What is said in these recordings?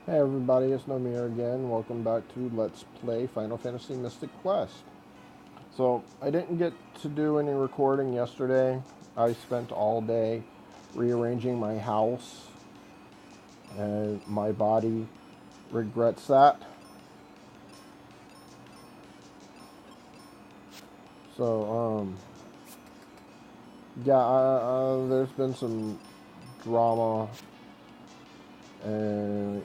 Hey everybody, it's Nomir again. Welcome back to Let's Play Final Fantasy Mystic Quest. So, I didn't get to do any recording yesterday. I spent all day rearranging my house, and my body regrets that. So, yeah, there's been some drama, and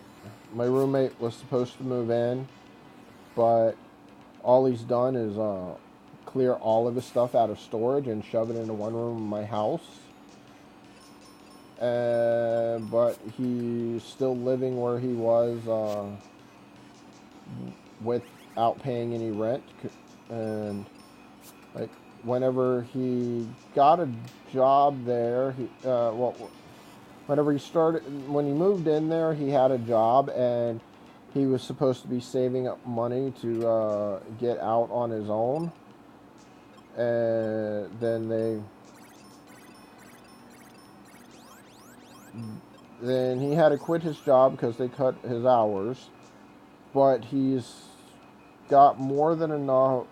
my roommate was supposed to move in, but all he's done is clear all of his stuff out of storage and shove it into one room in my house. But he's still living where he was without paying any rent. And like whenever he got a job there, whenever he started, when he moved in there, he had a job and he was supposed to be saving up money to get out on his own. And then he had to quit his job because they cut his hours, but he's got more than enough.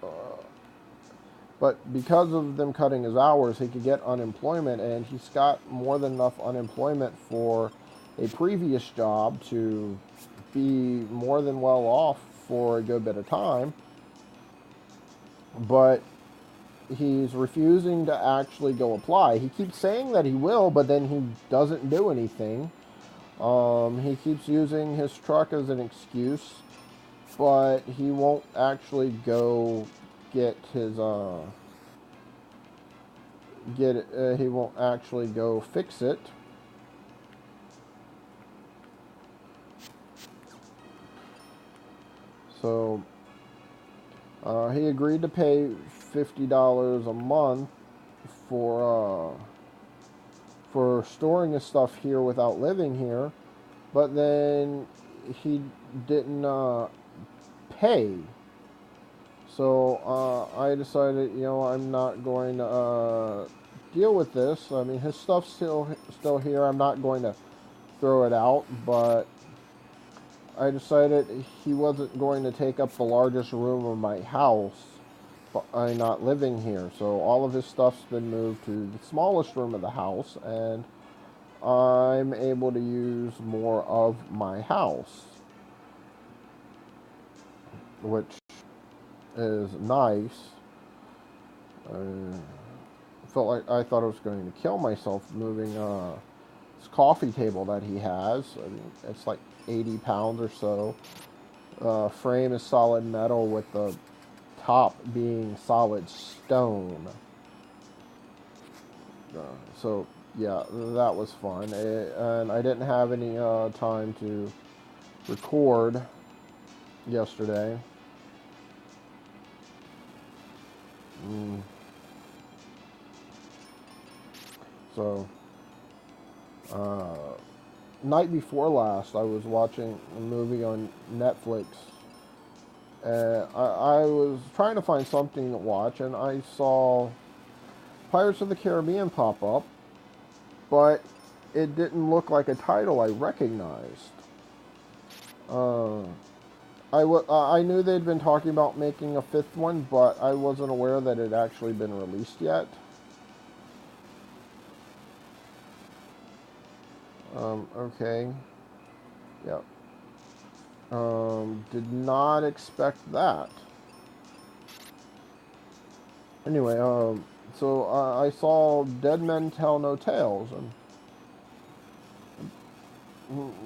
But because of them cutting his hours, he could get unemployment, and he's got more than enough unemployment for a previous job to be more than well off for a good bit of time. But he's refusing to actually go apply. He keeps saying that he will, but then he doesn't do anything. He keeps using his truck as an excuse, but he won't actually go get his he won't actually go fix it. So he agreed to pay $50 a month for storing his stuff here without living here, but then he didn't pay. So I decided, I'm not going to deal with this. I mean, his stuff's still here. I'm not going to throw it out, but I decided he wasn't going to take up the largest room of my house by not living here. So all of his stuff's been moved to the smallest room of the house, and I'm able to use more of my house, which is nice. Felt like I thought I was going to kill myself moving this coffee table that he has. I mean, it's like 80 pounds or so. Frame is solid metal with the top being solid stone. So yeah, that was fun. And I didn't have any time to record yesterday. So, night before last, I was watching a movie on Netflix. I was trying to find something to watch, and I saw Pirates of the Caribbean pop up, but it didn't look like a title I recognized. Uh, I knew they'd been talking about making a fifth one, but I wasn't aware that it had actually been released yet. Okay. Yeah. Did not expect that. Anyway, so I saw Dead Men Tell No Tales, and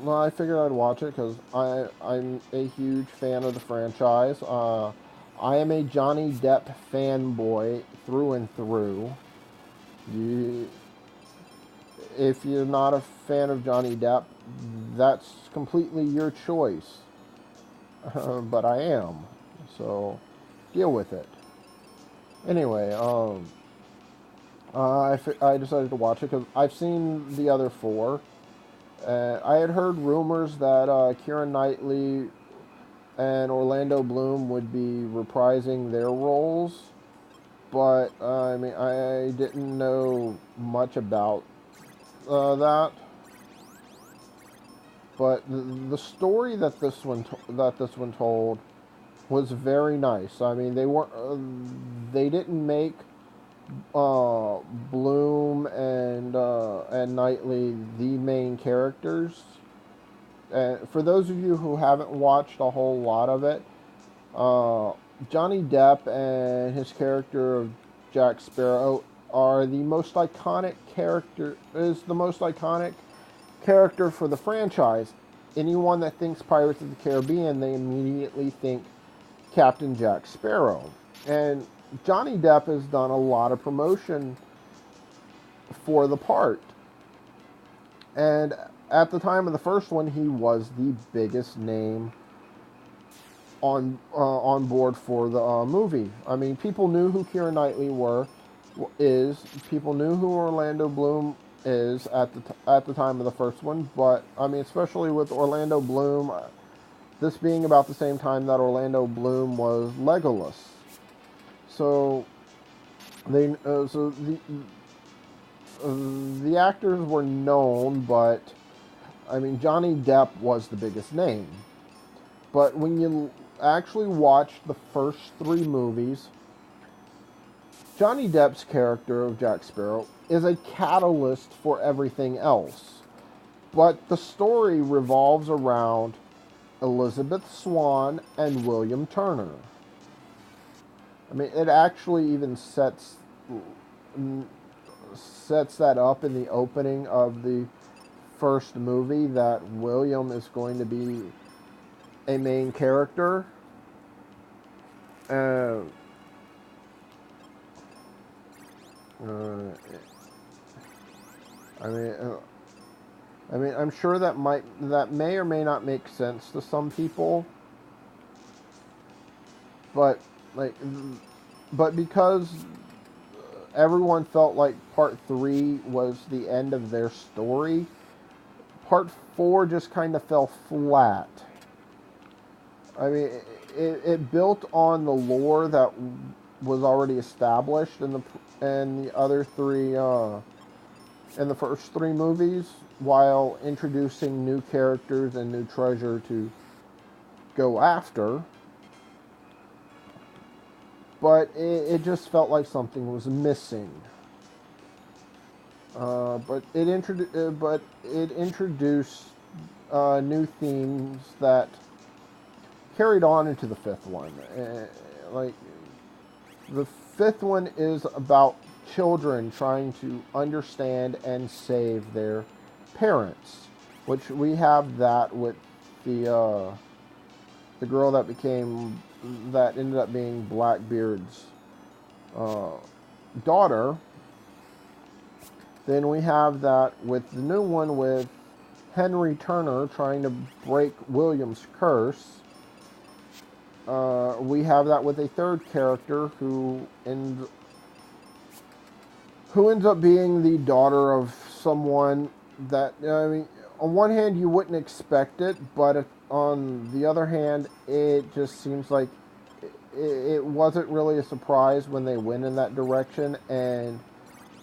well, I figured I'd watch it because I'm a huge fan of the franchise. I am a Johnny Depp fanboy through and through. You, if you're not a fan of Johnny Depp, that's completely your choice. But I am, so deal with it. Anyway, I decided to watch it because I've seen the other four. I had heard rumors that Keira Knightley and Orlando Bloom would be reprising their roles, but I mean, I didn't know much about that. but the story that this one told was very nice. I mean, they didn't make Bloom and Knightley the main characters. And for those of you who haven't watched a whole lot of it, Johnny Depp and his character of Jack Sparrow are the most iconic character. Is the most iconic character for the franchise. Anyone that thinks Pirates of the Caribbean, they immediately think Captain Jack Sparrow. And Johnny Depp has done a lot of promotion for the part. And at the time of the first one, he was the biggest name on board for the movie. I mean, people knew who Keira Knightley is. People knew who Orlando Bloom is at the time of the first one. But I mean, especially with Orlando Bloom, this being about the same time that Orlando Bloom was Legolas. So the actors were known, but I mean, Johnny Depp was the biggest name. But when you actually watch the first 3 movies, Johnny Depp's character of Jack Sparrow is a catalyst for everything else. But the story revolves around Elizabeth Swann and William Turner. I mean, it actually even sets that up in the opening of the first movie, that William is going to be a main character. I mean, I'm sure that may or may not make sense to some people, but because everyone felt like Part 3 was the end of their story, Part 4 just kind of fell flat. I mean, it built on the lore that was already established in the other 3 in the first 3 movies, while introducing new characters and new treasure to go after. But it just felt like something was missing. But it introduced new themes that carried on into the 5th one. Like, the 5th one is about children trying to understand and save their parents, which we have that with the girl that ended up being Blackbeard's daughter. Then we have that with the new one with Henry Turner trying to break William's curse. We have that with a 3rd character who ends up being the daughter of someone that, I mean, on one hand you wouldn't expect it, but on the other hand, it just seems like it wasn't really a surprise when they went in that direction, and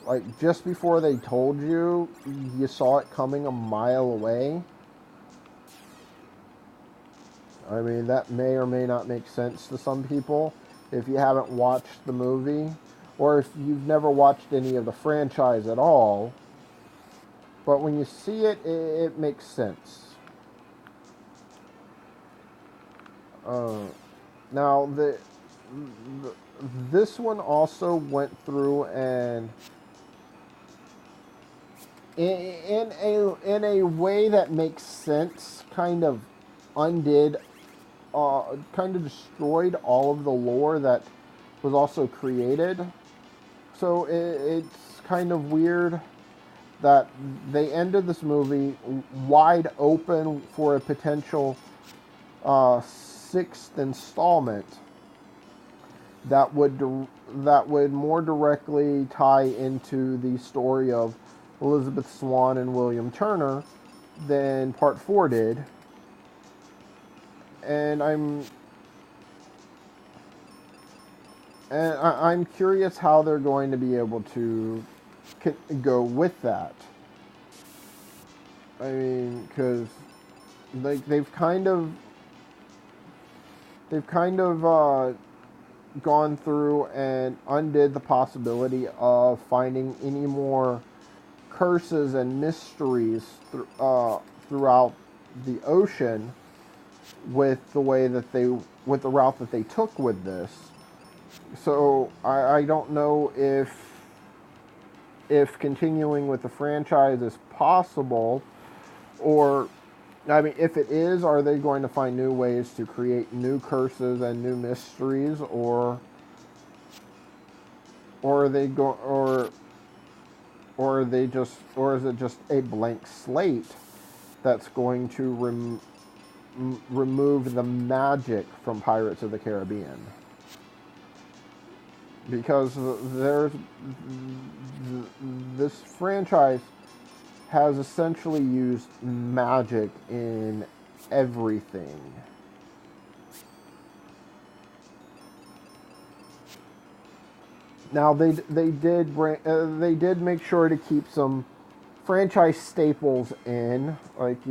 like just before they told you, you saw it coming a mile away. I mean, that may or may not make sense to some people if you haven't watched the movie, or if you've never watched any of the franchise at all. But when you see it, it makes sense. Now, this one also went through and in a way that makes sense, kind of destroyed all of the lore that was also created. So it's kind of weird that they ended this movie wide open for a potential 6th installment that would more directly tie into the story of Elizabeth Swann and William Turner than Part 4 did. And I'm curious how they're going to be able to go with that. I mean, because like they've kind of gone through and undid the possibility of finding any more curses and mysteries throughout the ocean with the way that with the route that they took with this. So I don't know if continuing with the franchise is possible, or I mean, if it is, are they going to find new ways to create new curses and new mysteries, or are they or is it just a blank slate that's going to remove the magic from Pirates of the Caribbean? Because this franchise has essentially used magic in everything. Now they did make sure to keep some franchise staples in, like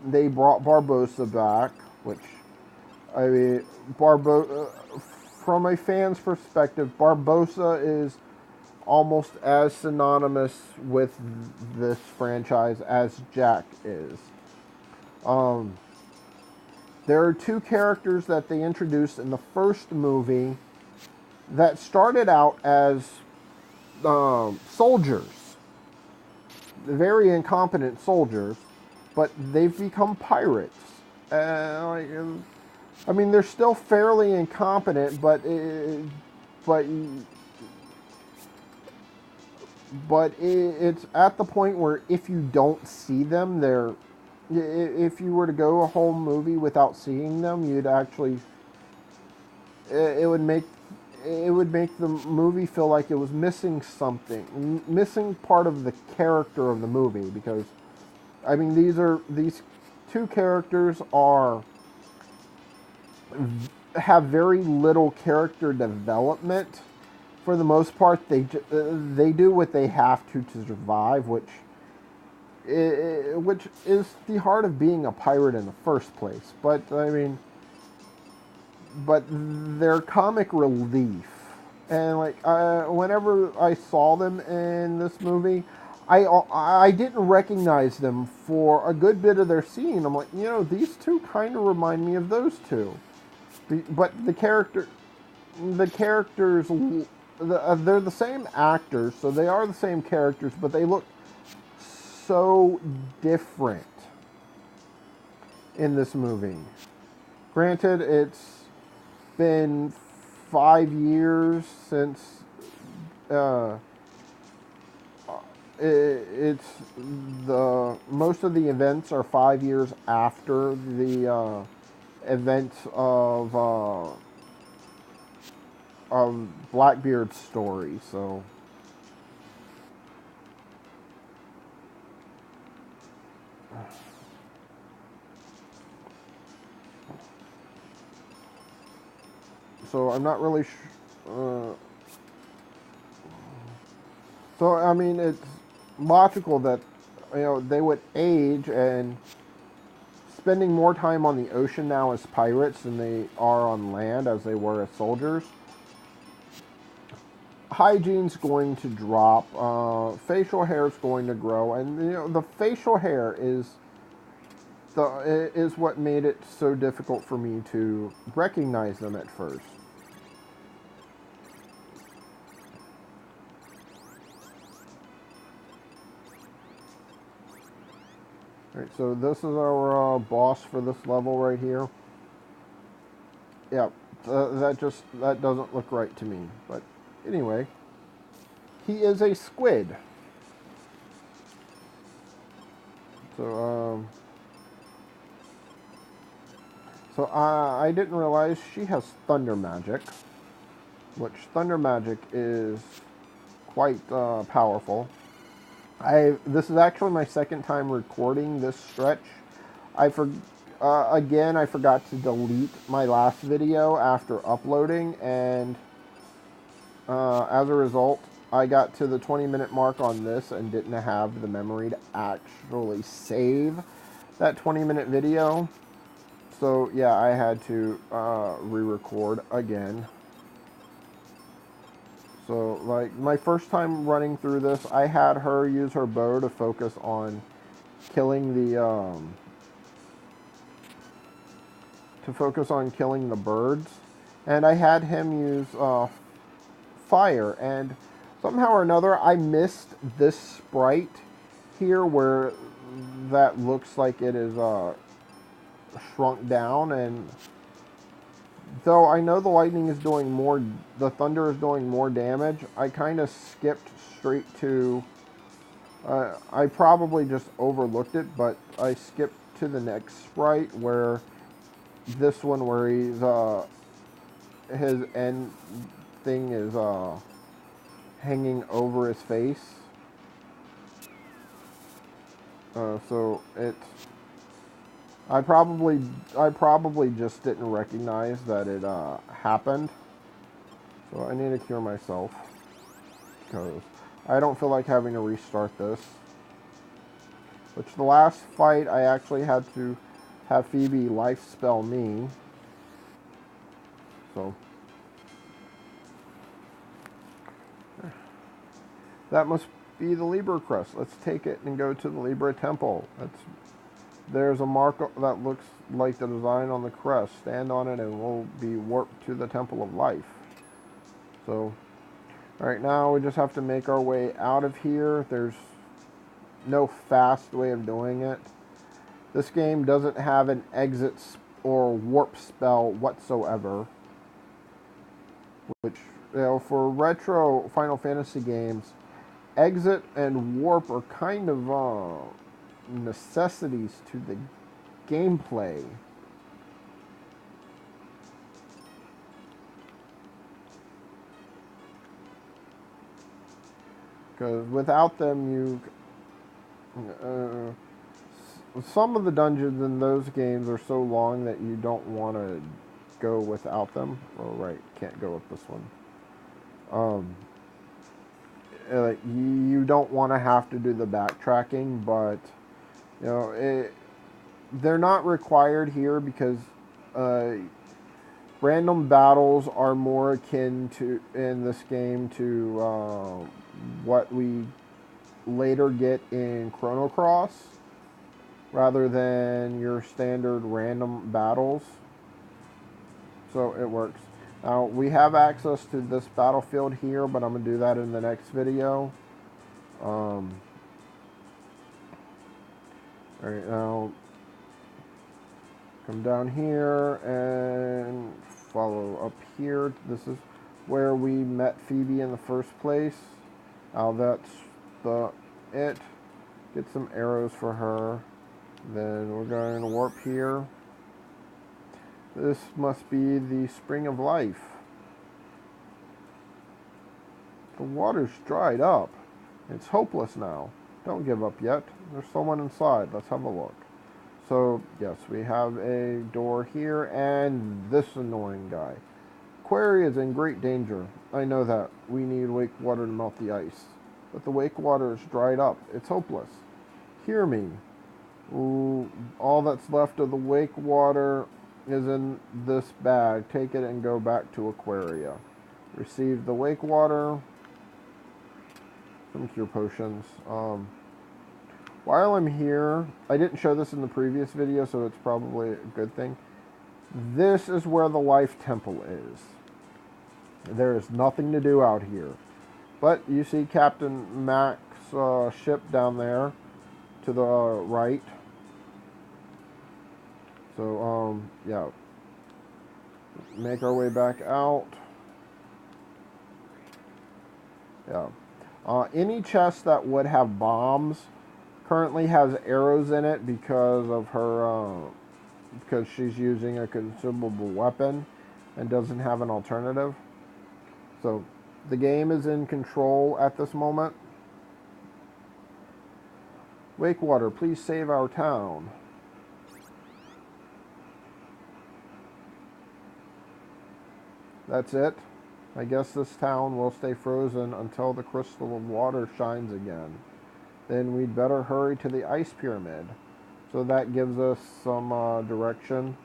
they brought Barbossa back, which I mean from a fan's perspective, Barbossa is almost as synonymous with this franchise as Jack is. There are two characters that they introduced in the first movie that started out as soldiers, very incompetent soldiers, but they've become pirates. I mean, they're still fairly incompetent, but it's at the point where if you don't see them, if you were to go a whole movie without seeing them, you'd actually, it would make the movie feel like it was missing something, missing part of the character of the movie. Because, I mean, these two characters have very little character development. For the most part, they do what they have to survive, which is the heart of being a pirate in the first place. But I mean, but they're comic relief, and whenever I saw them in this movie, I didn't recognize them for a good bit of their scene. I'm like, these two kind of remind me of those two, but the characters, they're the same actors, so they are the same characters, but they look so different in this movie. Granted, it's been 5 years since most of the events are 5 years after the events of Blackbeard's story, so I'm not really so I mean, it's logical that they would age, and spending more time on the ocean now as pirates than they are on land as they were as soldiers. Hygiene's going to drop, facial hair is going to grow, and the facial hair is what made it so difficult for me to recognize them at first. Alright, so this is our boss for this level right here. Yeah, that doesn't look right to me, but anyway, he is a squid. So I didn't realize she has thunder magic, which thunder magic is quite powerful. This is actually my second time recording this stretch. Again, I forgot to delete my last video after uploading, and as a result, I got to the 20-minute mark on this and didn't have the memory to actually save that 20-minute video. So yeah, I had to re-record again. So like my first time running through this, I had her use her bow to focus on killing the birds, and I had him use fire, and somehow or another I missed this sprite here where that looks like it is shrunk down, and though I know the lightning is doing more, the thunder is doing more damage, I kind of skipped straight to, I probably just overlooked it, but I skipped to the next sprite where this one where he's, his end thing is, hanging over his face. So it's, I probably just didn't recognize that it happened. So I need to cure myself because I don't feel like having to restart this. Which the last fight I actually had to have Phoebe life spell me. So that must be the Libra crest. Let's take it and go to the Libra temple. There's a mark that looks like the design on the crest. Stand on it and we'll be warped to the Temple of Life. So, right now we just have to make our way out of here. There's no fast way of doing it. This game doesn't have an exit or warp spell whatsoever. Which, you know, for retro Final Fantasy games, exit and warp are kind of necessities to the gameplay. Because without them, some of the dungeons in those games are so long that you don't want to go without them. Oh, right, can't go with this one. You don't want to have to do the backtracking, but you know, they're not required here because random battles are more akin to, in this game, to what we later get in Chrono Cross, rather than your standard random battles. So it works. Now, we have access to this battlefield here, but I'm going to do that in the next video. Alright, now come down here and follow up here. This is where we met Phoebe in the first place. Now that's it. Get some arrows for her. Then we're going to warp here. This must be the Spring of Life. The water's dried up. It's hopeless now. Don't give up yet. There's someone inside. Let's have a look. So, yes, we have a door here, and this annoying guy. Quarry is in great danger. I know that. We need wake water to melt the ice. But the wake water is dried up. It's hopeless. Hear me. Ooh, all that's left of the wake water is in this bag. Take it and go back to Aquaria. Receive the wake water. Some cure potions. While I'm here, I didn't show this in the previous video, so it's probably a good thing. This is where the Life Temple is. There is nothing to do out here. But you see Captain Mac's ship down there to the right. So, yeah. Make our way back out. Yeah. Any chest that would have bombs currently has arrows in it because of her, because she's using a consumable weapon and doesn't have an alternative. So, the game is in control at this moment. Wakewater, please save our town. That's it. I guess this town will stay frozen until the crystal of water shines again. Then we'd better hurry to the ice pyramid. So that gives us some direction.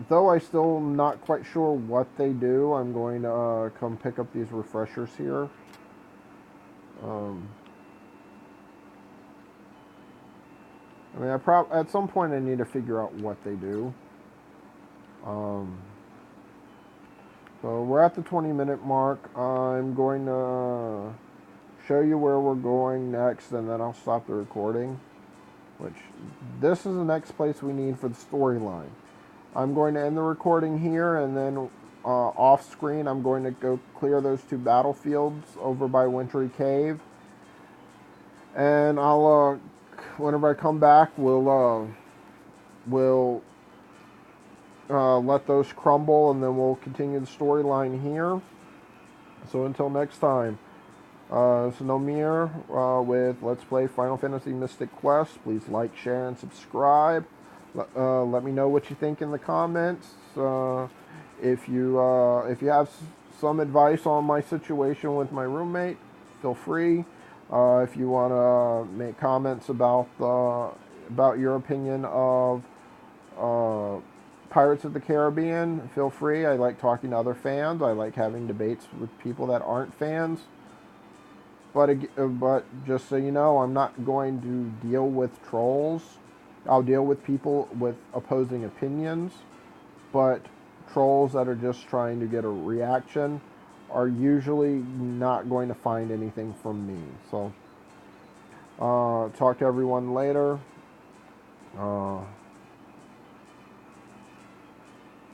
Though I still not quite sure what they do, I'm going to come pick up these refreshers here. I mean, at some point I need to figure out what they do. So we're at the 20-minute mark. I'm going to show you where we're going next, and then I'll stop the recording. Which, this is the next place we need for the storyline. I'm going to end the recording here, and then off screen I'm going to go clear those 2 battlefields over by Wintry Cave. And I'll, whenever I come back, we'll let those crumble, and then we'll continue the storyline here. So until next time, it's Nomir with Let's Play Final Fantasy Mystic Quest. Please like, share, and subscribe. Let me know what you think in the comments. If you have some advice on my situation with my roommate, feel free. If you want to make comments about your opinion of Pirates of the Caribbean, feel free. I like talking to other fans. I like having debates with people that aren't fans. But just so you know, I'm not going to deal with trolls. I'll deal with people with opposing opinions. But trolls that are just trying to get a reaction are usually not going to find anything from me. So, talk to everyone later.